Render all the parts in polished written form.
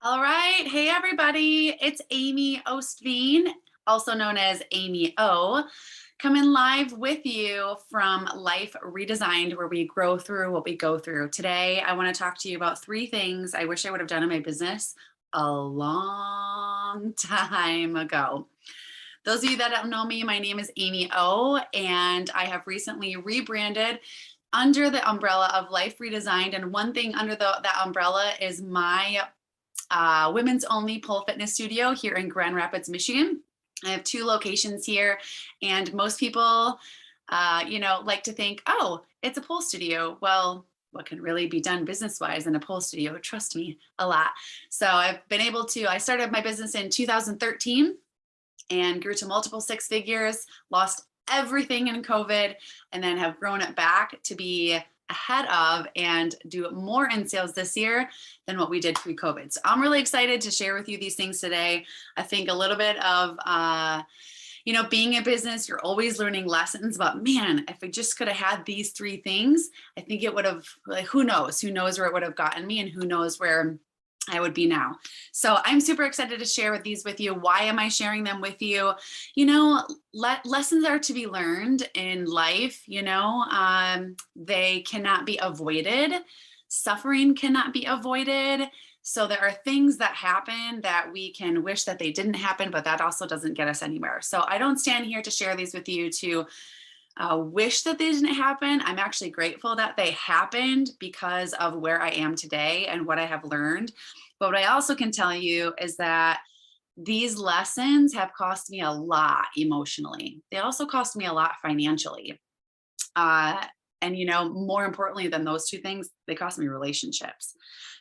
All right. Hey, everybody. It's Amy Ostveen, also known as Amy O, coming live with you from Life Redesigned, where we grow through what we go through. Today, I want to talk to you about three things I wish I would have done in my business a long time ago. Those of you that don't know me, my name is Amy O, and I have recently rebranded under the umbrella of Life Redesigned. And one thing under that umbrella is my women's only pole fitness studio here in Grand Rapids, Michigan. I have two locations here, and most people, like to think, oh, it's a pole studio. Well, what can really be done business-wise in a pole studio? Trust me, a lot. So I've been able to, I started my business in 2013 and grew to multiple six figures, lost everything in COVID, and then have grown it back to be ahead of and do more in sales this year than what we did pre-COVID. So I'm really excited to share with you these things today. I think a little bit of, being in business, you're always learning lessons about, man, if I just could have had these three things, I think it would have, like, who knows where it would have gotten me, and who knows where I would be now. So I'm super excited to share these with you. Why am I sharing them with you? Lessons are to be learned in life. They cannot be avoided. Suffering cannot be avoided. So there are things that happen that we can wish that they didn't happen, but that also doesn't get us anywhere. So I don't stand here to share these with you to wish that they didn't happen. I'm actually grateful that they happened because of where I am today and what I have learned. But what I also can tell you is that these lessons have cost me a lot emotionally. They also cost me a lot financially. More importantly than those two things, they cost me relationships.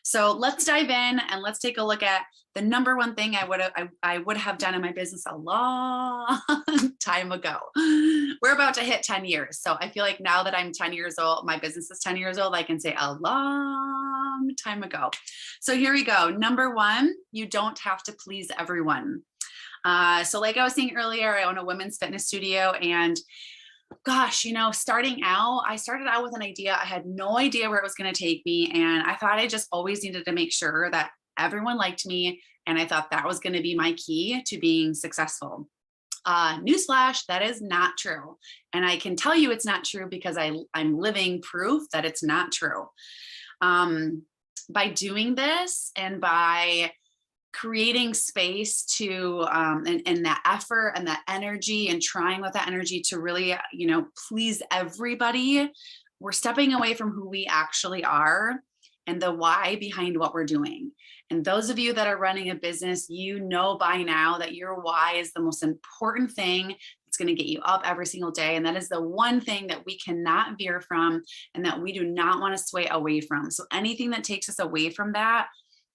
So let's dive in and let's take a look at the number one thing I would have done in my business a long time ago. We're about to hit 10 years. So I feel like now that I'm 10 years old, my business is 10 years old, I can say a long time ago. So here we go. Number one, you don't have to please everyone. So like I was saying earlier, I own a women's fitness studio, and gosh, starting out, I started out with an idea. I had no idea where it was going to take me. And I thought I just always needed to make sure that everyone liked me. And I thought that was going to be my key to being successful. Newsflash, that is not true. And I can tell you it's not true because I'm living proof that it's not true. By doing this and by creating space to and that effort and that energy and trying with that energy to really please everybody, we're stepping away from who we actually are and the why behind what we're doing. And those of you that are running a business, you know by now that your why is the most important thing. It's going to get you up every single day, and that is the one thing that we cannot veer from and that we do not want to sway away from. So anything that takes us away from that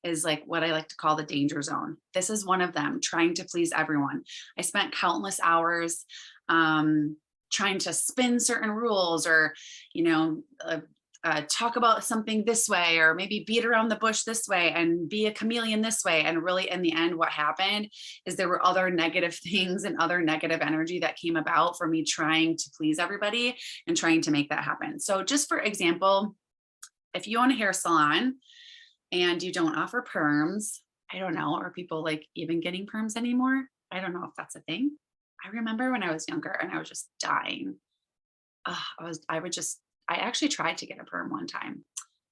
is like what I like to call the danger zone. This is one of them, trying to please everyone. I spent countless hours trying to spin certain rules, or, talk about something this way, or maybe beat around the bush this way and be a chameleon this way. And really, in the end, what happened is there were other negative things and other negative energy that came about for me trying to please everybody and trying to make that happen. So just for example, if you own a hair salon and you don't offer perms, I don't know, are people like even getting perms anymore? I don't know if that's a thing. I remember when I was younger and I was just dying. I actually tried to get a perm one time.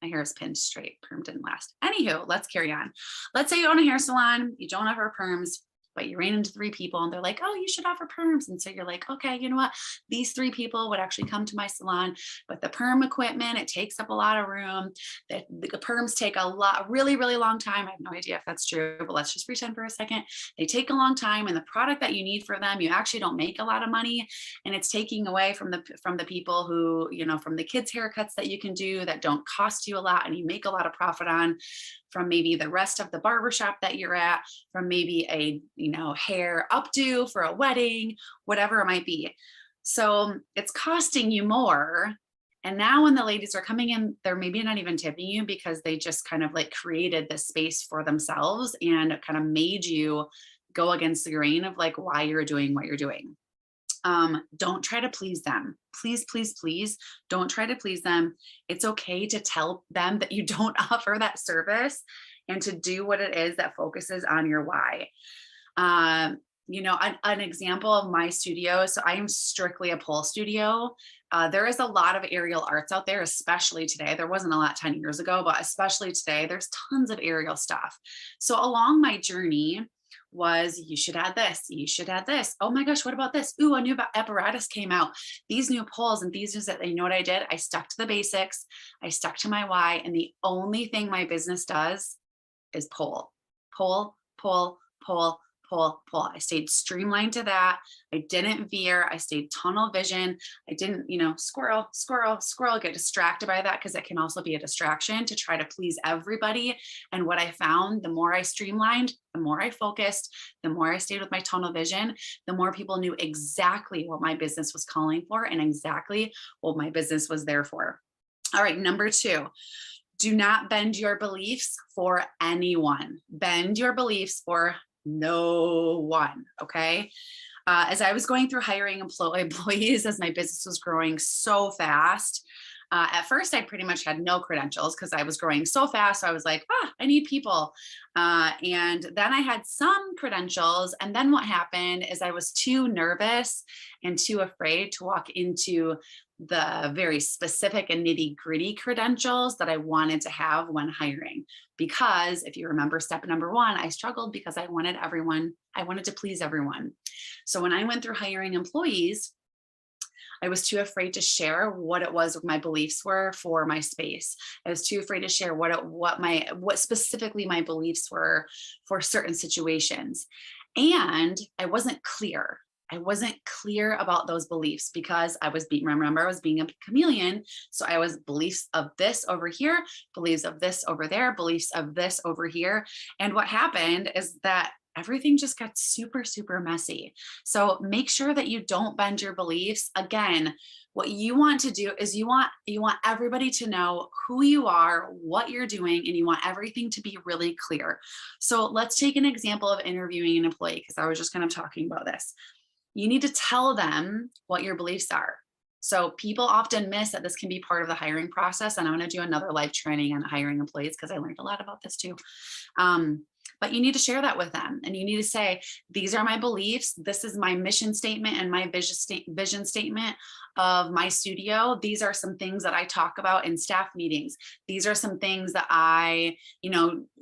My hair is pinned straight. Perm didn't last. Anywho, let's carry on. Let's say you own a hair salon, you don't offer perms, but you ran into three people and they're like, oh, you should offer perms. And so you're like, okay, you know what? These three people would actually come to my salon, but the perm equipment, it takes up a lot of room. The perms take really, really long time. I have no idea if that's true, but let's just pretend for a second. They take a long time, and the product that you need for them, you actually don't make a lot of money. And it's taking away from the people who, from the kids' haircuts that you can do that don't cost you a lot and you make a lot of profit on, from maybe the rest of the barbershop that you're at, from maybe a hair updo for a wedding, whatever it might be. So it's costing you more. And now when the ladies are coming in, they're maybe not even tipping you because they just kind of like created this space for themselves and kind of made you go against the grain of like why you're doing what you're doing. Don't try to please them. Please, please, please don't try to please them. It's okay to tell them that you don't offer that service. and to do what it is that focuses on your why. An example of my studio. So I am strictly a pole studio. There is a lot of aerial arts out there, especially today. There wasn't a lot 10 years ago, but especially today, there's tons of aerial stuff. So along my journey was, you should add this, you should add this. Oh my gosh, what about this? Ooh, a new apparatus came out. These new poles and these, that, you know what I did? I stuck to the basics. I stuck to my why. And the only thing my business does is pole, pole, pole, pole, pull, pull. I stayed streamlined to that. I didn't veer. I stayed tunnel vision. I didn't, squirrel, squirrel, squirrel, get distracted by that, because it can also be a distraction to try to please everybody. And what I found, the more I streamlined, the more I focused, the more I stayed with my tunnel vision, the more people knew exactly what my business was calling for and exactly what my business was there for. All right, number 2. Do not bend your beliefs for anyone. Bend your beliefs for no one. Okay. As I was going through hiring employees, as my business was growing so fast, at first I pretty much had no credentials because I was growing so fast. So I was like, I need people. And then I had some credentials. And then what happened is I was too nervous and too afraid to walk into the very specific and nitty gritty credentials that I wanted to have when hiring. Because if you remember step number 1, I struggled because I wanted to please everyone. So when I went through hiring employees, I was too afraid to share what it was my beliefs were for my space. I was too afraid to share what specifically my beliefs were for certain situations. And I wasn't clear. I wasn't clear about those beliefs because I was being a chameleon. So I was beliefs of this over here, beliefs of this over there, beliefs of this over here. And what happened is that everything just got super, super messy. So make sure that you don't bend your beliefs. Again, what you want to do is you want everybody to know who you are, what you're doing, and you want everything to be really clear. So let's take an example of interviewing an employee, because I was just kind of talking about this. You need to tell them what your beliefs are. So people often miss that this can be part of the hiring process. And I'm going to do another live training on hiring employees because I learned a lot about this too. But you need to share that with them. And you need to say, these are my beliefs. This is my mission statement and my vision statement of my studio. These are some things that I talk about in staff meetings. These are some things that I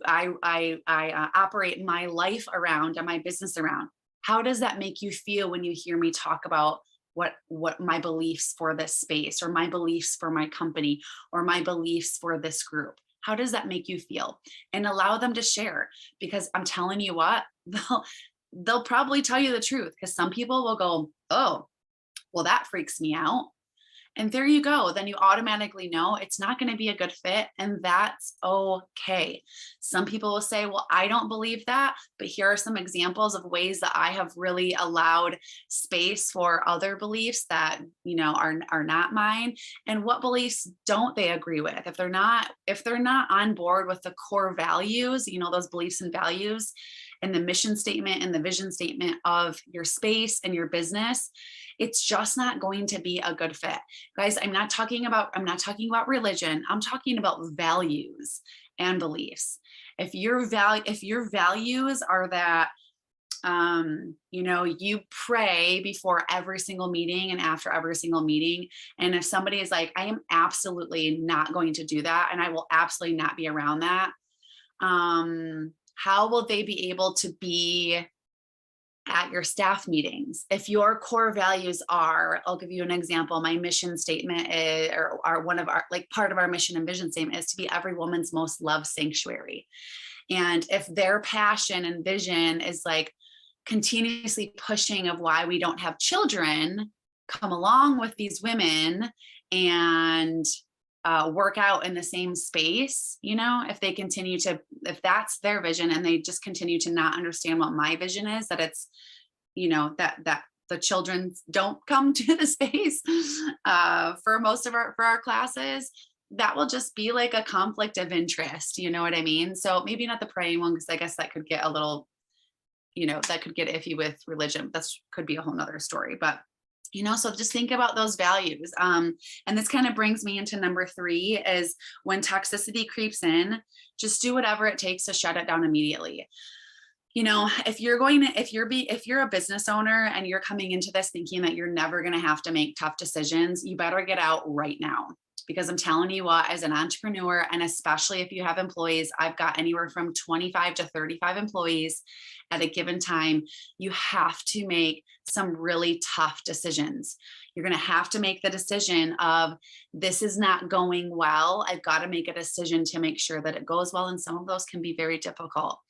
operate my life around and my business around. How does that make you feel when you hear me talk about what my beliefs for this space, or my beliefs for my company, or my beliefs for this group? How does that make you feel? And allow them to share, because I'm telling you what, they'll probably tell you the truth, because some people will go, oh, well, that freaks me out. And there you go. Then you automatically know it's not going to be a good fit. And that's okay. Some people will say, well, I don't believe that, but here are some examples of ways that I have really allowed space for other beliefs that, are not mine. And what beliefs don't they agree with? If they're not on board with the core values, those beliefs and values and the mission statement and the vision statement of your space and your business, it's just not going to be a good fit. Guys, I'm not talking about religion. I'm talking about values and beliefs. If your values are that, you pray before every single meeting and after every single meeting. And if somebody is like, I am absolutely not going to do that, and I will absolutely not be around that, how will they be able to be at your staff meetings? If your core values are, I'll give you an example. My mission statement is, or one of our, part of our mission and vision statement is to be every woman's most loved sanctuary. And if their passion and vision is continuously pushing of why we don't have children, come along with these women and work out in the same space, if that's their vision and they just continue to not understand what my vision is, that it's, that the children don't come to the space for most of our classes, that will just be like a conflict of interest. You know what I mean? So maybe not the praying one, because I guess that could get a little, that could get iffy with religion. That could be a whole nother story. But So just think about those values. And this kind of brings me into number 3 is when toxicity creeps in, just do whatever it takes to shut it down immediately. If you're a business owner and you're coming into this thinking that you're never going to have to make tough decisions, you better get out right now. Because I'm telling you what, as an entrepreneur, and especially if you have employees, I've got anywhere from 25 to 35 employees at a given time. You have to make some really tough decisions. You're going to have to make the decision of, this is not going well. I've got to make a decision to make sure that it goes well. And some of those can be very difficult.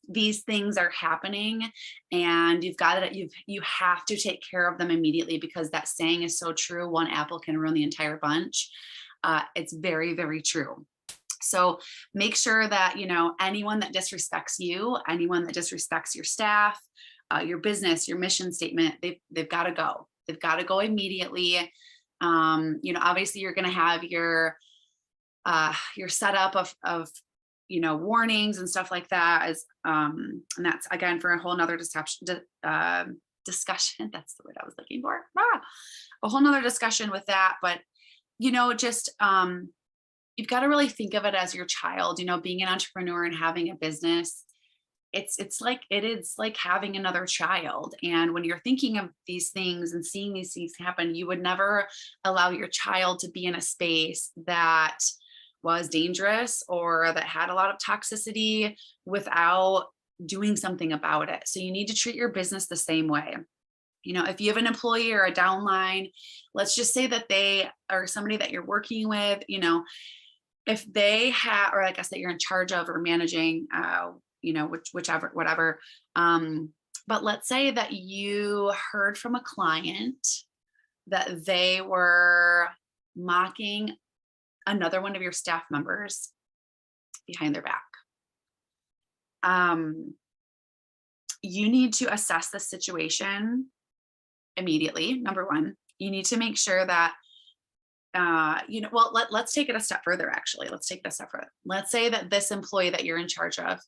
These things are happening, and you have to take care of them immediately, because that saying is so true. One apple can ruin the entire bunch. It's very, very true. So make sure that, anyone that disrespects you, anyone that disrespects your staff, your business, your mission statement, they've got to go. They've got to go immediately. Obviously you're going to have your setup of warnings and stuff like that, and that's again for a whole nother discussion. That's the word I was looking for. A whole nother discussion with that. But, just, you've got to really think of it as your child, being an entrepreneur and having a business. It's like having another child. And when you're thinking of these things and seeing these things happen, you would never allow your child to be in a space that was dangerous or that had a lot of toxicity without doing something about it. So you need to treat your business the same way. If you have an employee or a downline, let's just say that they are somebody that you're working with, if they have, or I guess that you're in charge of or managing, whatever. But let's say that you heard from a client that they were mocking another one of your staff members behind their back. You need to assess the situation immediately. Number one, you need to make sure that, let's take it a step further. Actually, let's take this a step further. Let's say that this employee that you're in charge of,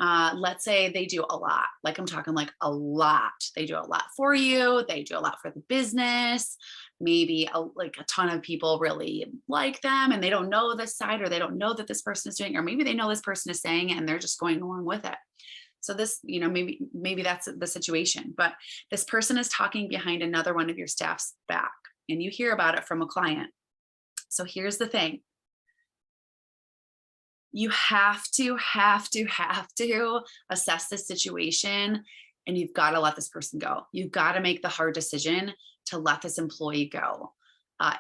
let's say they do a lot, like I'm talking like a lot. They do a lot for you. They do a lot for the business. Maybe a ton of people really like them and they don't know this side, or they don't know that this person is doing, or maybe they know this person is saying it and they're just going along with it. So this, maybe that's the situation, but this person is talking behind another one of your staff's back and you hear about it from a client. So here's the thing. You have to assess the situation, and you've got to let this person go. You've got to make the hard decision to let this employee go.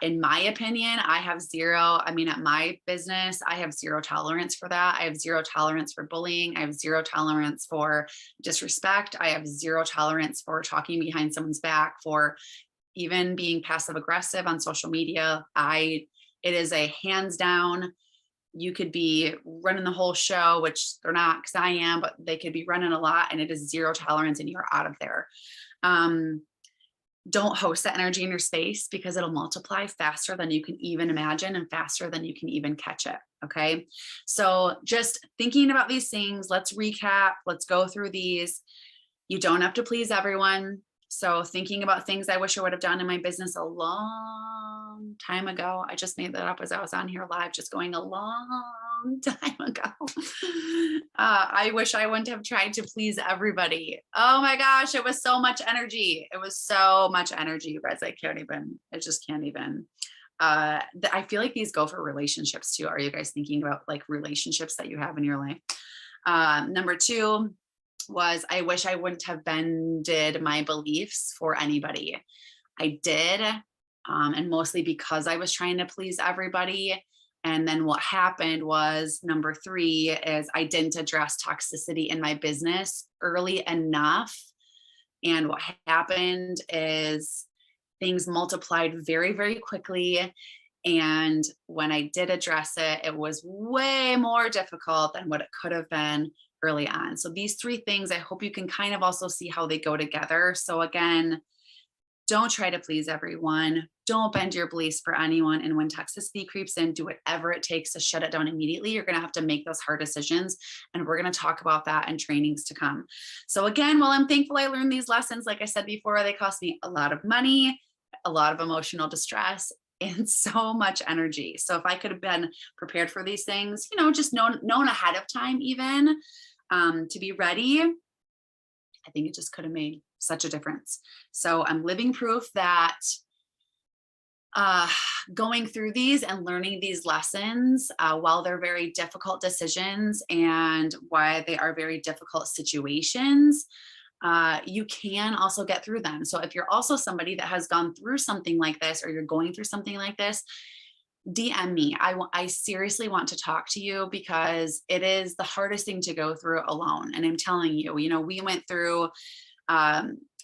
In my opinion, at my business, I have zero tolerance for that. I have zero tolerance for bullying. I have zero tolerance for disrespect. I have zero tolerance for talking behind someone's back, for even being passive aggressive on social media. It is a hands down. You could be running the whole show, which they're not, because I am, but they could be running a lot, and it is zero tolerance and you're out of there. Don't host that energy in your space, because it'll multiply faster than you can even imagine and faster than you can even catch it. Okay. So just thinking about these things, let's recap. Let's go through these. You don't have to please everyone. So thinking about things I wish I would have done in my business a long time ago. I just made that up as I was on here live, just going a long time ago. I wish I wouldn't have tried to please everybody. Oh my gosh, it was so much energy. It was so much energy, you guys. I just can't even. I feel like these go for relationships too. Are you guys thinking about like relationships that you have in your life? Number 2 was, I wish I wouldn't have bended my beliefs for anybody. I did, and mostly because I was trying to please everybody. And then what happened was, number 3 is, I didn't address toxicity in my business early enough. And what happened is things multiplied very, very quickly. And when I did address it, it was way more difficult than what it could have been early on. So these 3 things, I hope you can kind of also see how they go together. So again, Don't try to please everyone. Don't bend your beliefs for anyone. And when toxicity creeps in, do whatever it takes to shut it down immediately. You're going to have to make those hard decisions. And we're going to talk about that in trainings to come. So again, while I'm thankful I learned these lessons, like I said before, they cost me a lot of money, a lot of emotional distress, and so much energy. So if I could have been prepared for these things, just known ahead of time, even to be ready, I think it just could have made such a difference. So I'm living proof that going through these and learning these lessons, while they're very difficult decisions and why they are very difficult situations, you can also get through them. So if you're also somebody that has gone through something like this, or you're going through something like this, DM me. I seriously want to talk to you, because it is the hardest thing to go through alone. And I'm telling you, we went through,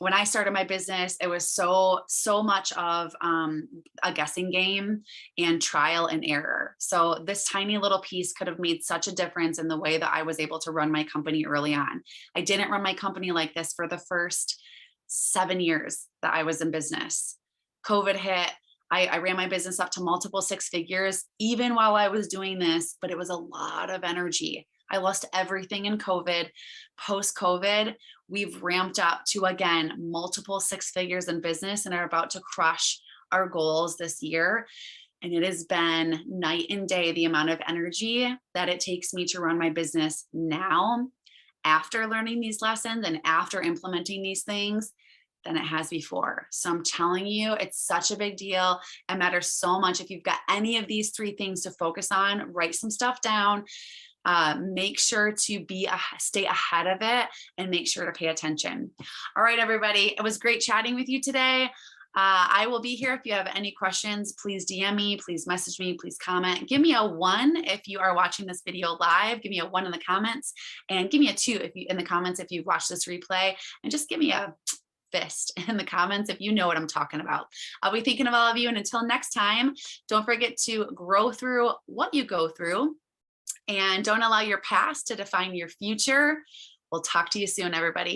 when I started my business, it was so much of a guessing game and trial and error. So this tiny little piece could have made such a difference in the way that I was able to run my company early on. I didn't run my company like this for the first 7 years that I was in business. COVID hit. I ran my business up to multiple 6 figures, even while I was doing this, but it was a lot of energy. I lost everything in COVID. Post-COVID, we've ramped up to, again, multiple 6 figures in business and are about to crush our goals this year. And it has been night and day, the amount of energy that it takes me to run my business now, after learning these lessons and after implementing these things, than it has before. So I'm telling you, it's such a big deal. It matters so much. If you've got any of these 3 things to focus on, write some stuff down. Make sure to stay ahead of it, and make sure to pay attention. All right, everybody. It was great chatting with you today. I will be here. If you have any questions, please DM me, please message me, please comment. Give me a 1 if you are watching this video live. Give me a 1 in the comments, and give me a 2 in the comments if you've watched this replay, and just give me a fist in the comments if you know what I'm talking about. I'll be thinking of all of you. And until next time, don't forget to grow through what you go through, and don't allow your past to define your future. We'll talk to you soon, everybody.